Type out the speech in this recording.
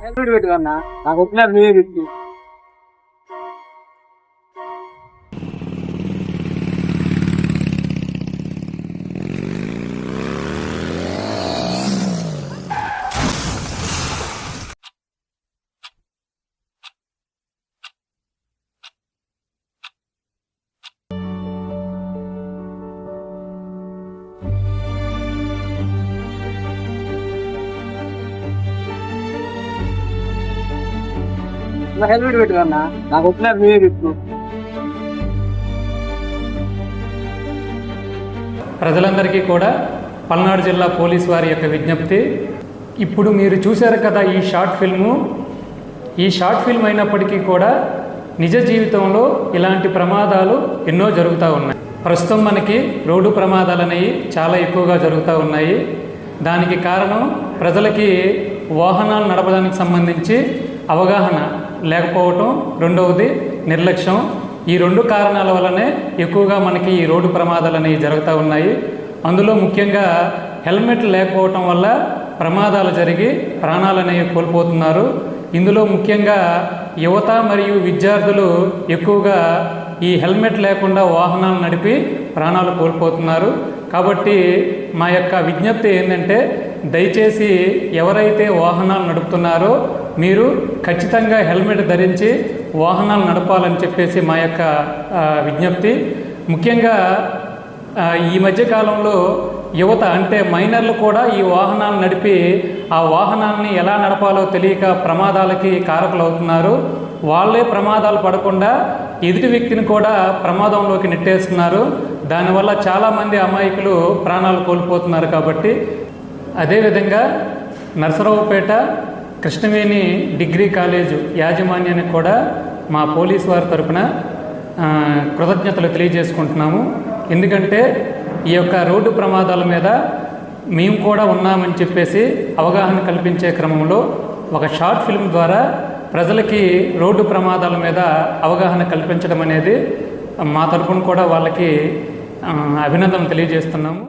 Helmet పెట్టుకున్నా నాకు వచ్చిన నువ్వే పెట్టి హెల్మెట్ పెట్టుకున్నా నాకు వచ్చిన నువ్వే పెట్టు. ప్రజలందరికీ కూడా పల్నాడు జిల్లా పోలీసు వారి యొక్క విజ్ఞప్తి. ఇప్పుడు మీరు చూశారు కదా ఈ షార్ట్ ఫిల్మ్ అయినప్పటికీ కూడా నిజ జీవితంలో ఇలాంటి ప్రమాదాలు ఎన్నో జరుగుతూ ఉన్నాయి. ప్రస్తుతం మనకి రోడ్డు ప్రమాదాలు అనేవి చాలా ఎక్కువగా జరుగుతూ ఉన్నాయి. దానికి కారణం ప్రజలకి వాహనాలు నడపడానికి సంబంధించి అవగాహన లేకపోవటం, రెండవది నిర్లక్ష్యం. ఈ రెండు కారణాల వల్లనే ఎక్కువగా మనకి ఈ రోడ్డు ప్రమాదాలు అనేవి జరుగుతూ ఉన్నాయి. అందులో ముఖ్యంగా హెల్మెట్ లేకపోవటం వల్ల ప్రమాదాలు జరిగి ప్రాణాలు అనేవి కోల్పోతున్నారు. ఇందులో ముఖ్యంగా యువత మరియు విద్యార్థులు ఎక్కువగా ఈ హెల్మెట్ లేకుండా వాహనాలు నడిపి ప్రాణాలు కోల్పోతున్నారు. కాబట్టి మా యొక్క విజ్ఞప్తి ఏంటంటే, దయచేసి ఎవరైతే వాహనాలు నడుపుతున్నారో మీరు ఖచ్చితంగా హెల్మెట్ ధరించి వాహనాలు నడపాలని చెప్పేసి మా యొక్క విజ్ఞప్తి. ముఖ్యంగా ఈ మధ్యకాలంలో యువత అంటే మైనర్లు కూడా ఈ వాహనాలు నడిపి ఆ వాహనాన్ని ఎలా నడపాలో తెలియక ప్రమాదాలకి కారకులు అవుతున్నారు. వాళ్ళే ప్రమాదాలు పడకుండా ఎదుటి వ్యక్తిని కూడా ప్రమాదంలోకి నెట్టేస్తున్నారు. దానివల్ల చాలామంది అమాయకులు ప్రాణాలు కోల్పోతున్నారు. కాబట్టి అదేవిధంగా నరసరావుపేట కృష్ణవేణి డిగ్రీ కాలేజు యాజమాన్యానికి కూడా మా పోలీసు వారి తరపున కృతజ్ఞతలు తెలియజేసుకుంటున్నాము. ఎందుకంటే ఈ యొక్క రోడ్డు ప్రమాదాల మీద మేము కూడా ఉన్నామని చెప్పేసి అవగాహన కల్పించే క్రమంలో ఒక షార్ట్ ఫిల్మ్ ద్వారా ప్రజలకి రోడ్డు ప్రమాదాల మీద అవగాహన కల్పించడం అనేది మా తరపున కూడా వాళ్ళకి అభినందనలు తెలియజేస్తున్నాము.